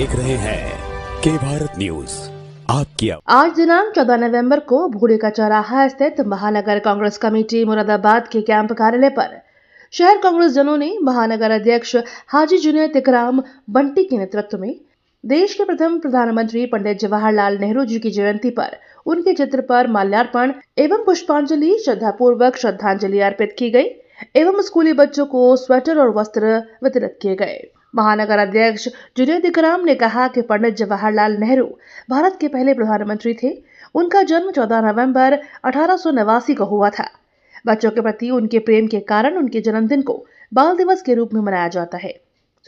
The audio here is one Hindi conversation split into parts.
देख रहे हैं के भारत न्यूज आपकी। आज दिनांक 14 नवंबर को भूड़ी का चौराहा स्थित महानगर कांग्रेस कमेटी मुरादाबाद के कैंप कार्यालय पर शहर कांग्रेस जनों ने महानगर अध्यक्ष हाजी जुनैद इकराम बंटी के नेतृत्व में देश के प्रथम प्रधानमंत्री पंडित जवाहरलाल नेहरू जी की जयंती पर उनके चित्र पर माल्यार्पण एवं पुष्पांजलि श्रद्धापूर्वक श्रद्धांजलि अर्पित की गई एवं स्कूली बच्चों को स्वेटर और वस्त्र वितरित किए गए। महानगर अध्यक्ष जुनैद इकराम ने कहा कि पंडित जवाहरलाल नेहरू भारत के पहले प्रधानमंत्री थे। उनका जन्म 14 नवंबर 1889 को हुआ था। बच्चों के प्रति उनके प्रेम के कारण उनके जन्मदिन को बाल दिवस के रूप में मनाया जाता है।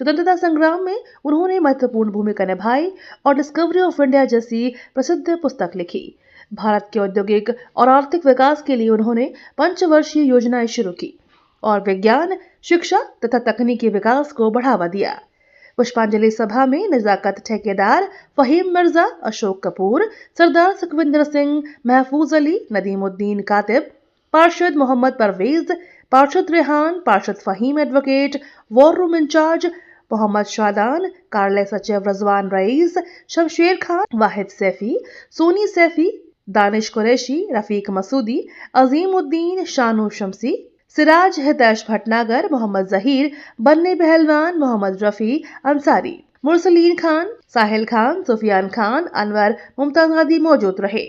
स्वतंत्रता संग्राम में उन्होंने महत्वपूर्ण भूमिका निभाई और डिस्कवरी ऑफ इंडिया जैसी प्रसिद्ध पुस्तक लिखी। भारत के औद्योगिक और आर्थिक विकास के लिए उन्होंने पंचवर्षीय योजनाएं शुरू की और विज्ञान, शिक्षा तथा तकनीकी विकास को बढ़ावा दिया। पुष्पांजलि सभा में नजाकत ठेकेदार फहीम मिर्जा, अशोक कपूर, सरदार सुखविंदर सिंह, महफूज अली, नदीमुद्दीन कातिब, पार्षद मोहम्मद परवेज, पार्षद रेहान, पार्षद Faheem advocate, war room incharge Mohammad Shadan, कार्यालय सचिव रजवान रईस, शमशेर खान, वाहिद सैफी, सोनी सैफी, दानिश कुरैशी, रफीक मसूदी, अजीम उद्दीन, शानू शमसी, सिराज हितैश भटनागर, मोहम्मद जहीर, बन्ने पहलवान, मोहम्मद रफी अंसारी, मुरसलीन खान, साहिल खान, सुफियान खान, अनवर मुमताज आदि मौजूद रहे।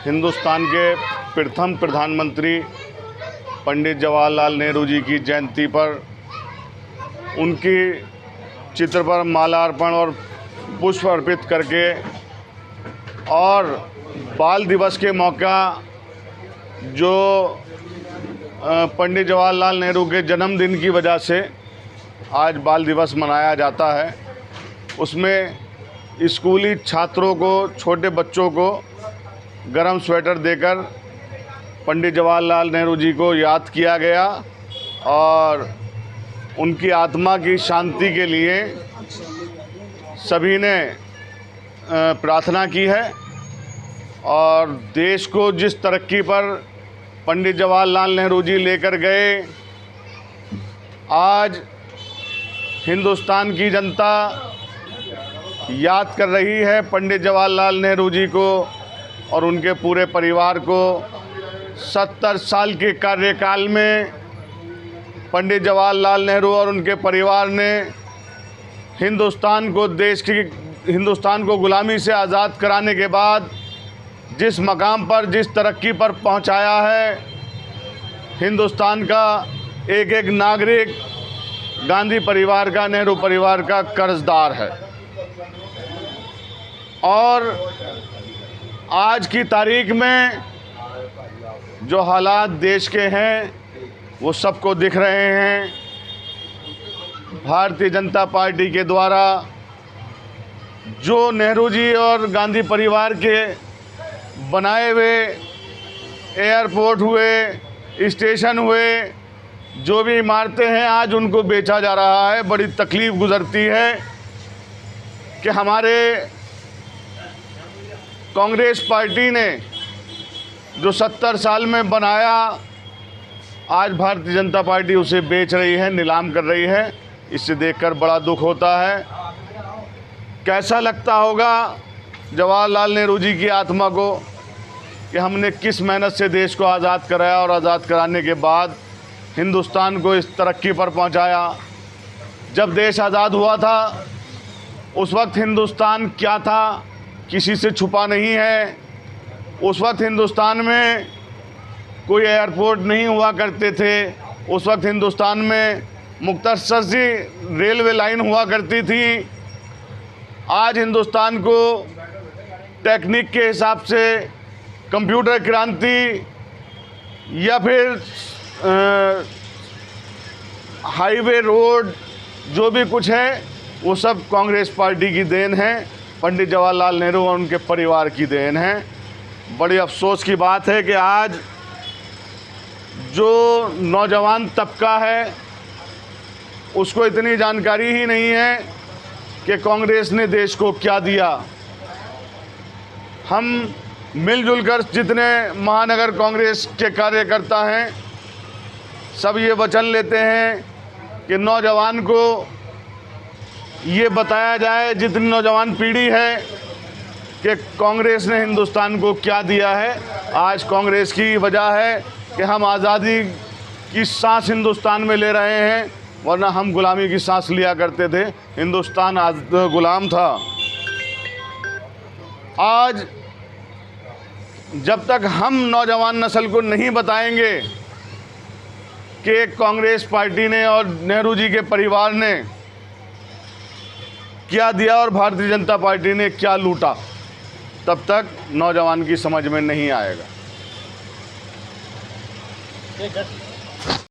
हिंदुस्तान के प्रथम प्रधानमंत्री पंडित जवाहरलाल नेहरू जी की जयंती पर उनकी चित्र पर माल्यार्पण और पुष्प अर्पित करके और बाल दिवस के मौका जो पंडित जवाहरलाल नेहरू के जन्मदिन की वजह से आज बाल दिवस मनाया जाता है, उसमें स्कूली छात्रों को, छोटे बच्चों को गरम स्वेटर देकर पंडित जवाहरलाल नेहरू जी को याद किया गया और उनकी आत्मा की शांति के लिए सभी ने प्रार्थना की है। और देश को जिस तरक्की पर पंडित जवाहरलाल नेहरू जी लेकर गए, आज हिंदुस्तान की जनता याद कर रही है पंडित जवाहरलाल नेहरू जी को और उनके पूरे परिवार को। 70 साल के कार्यकाल में पंडित जवाहरलाल नेहरू और उनके परिवार ने हिंदुस्तान को गुलामी से आज़ाद कराने के बाद जिस मकाम पर, जिस तरक्की पर पहुंचाया है, हिंदुस्तान का एक एक नागरिक गांधी परिवार का, नेहरू परिवार का कर्जदार है। और आज की तारीख में जो हालात देश के हैं वो सबको दिख रहे हैं। भारतीय जनता पार्टी के द्वारा जो नेहरू जी और गांधी परिवार के बनाए हुए एयरपोर्ट हुए, स्टेशन हुए, जो भी इमारतें हैं, आज उनको बेचा जा रहा है। बड़ी तकलीफ़ गुज़रती है कि हमारे कांग्रेस पार्टी ने जो 70 साल में बनाया, आज भारतीय जनता पार्टी उसे बेच रही है, नीलाम कर रही है। इससे देखकर बड़ा दुख होता है। कैसा लगता होगा जवाहरलाल नेहरू जी की आत्मा को कि हमने किस मेहनत से देश को आज़ाद कराया और आज़ाद कराने के बाद हिंदुस्तान को इस तरक्की पर पहुंचाया। जब देश आज़ाद हुआ था उस वक्त हिंदुस्तान क्या था, किसी से छुपा नहीं है। उस वक्त हिंदुस्तान में कोई एयरपोर्ट नहीं हुआ करते थे। उस वक्त हिंदुस्तान में मुख्तसर सी रेलवे लाइन हुआ करती थी। आज हिंदुस्तान को टेक्निक के हिसाब से कंप्यूटर क्रांति या फिर हाईवे, रोड, जो भी कुछ है वो सब कांग्रेस पार्टी की देन है, पंडित जवाहरलाल नेहरू और उनके परिवार की देन है। बड़ी अफसोस की बात है कि आज जो नौजवान तबका है उसको इतनी जानकारी ही नहीं है कि कांग्रेस ने देश को क्या दिया। हम मिलजुल कर जितने महानगर कांग्रेस के कार्यकर्ता हैं सब ये वचन लेते हैं कि नौजवान को ये बताया जाए जितनी नौजवान पीढ़ी है कि कांग्रेस ने हिंदुस्तान को क्या दिया है। आज कांग्रेस की वजह है कि हम आज़ादी की सांस हिंदुस्तान में ले रहे हैं, वरना हम गुलामी की सांस लिया करते थे। हिंदुस्तान गुलाम था। आज जब तक हम नौजवान नस्ल को नहीं बताएंगे कि कांग्रेस पार्टी ने और नेहरू जी के परिवार ने क्या दिया और भारतीय जनता पार्टी ने क्या लूटा, तब तक नौजवान की समझ में नहीं आएगा।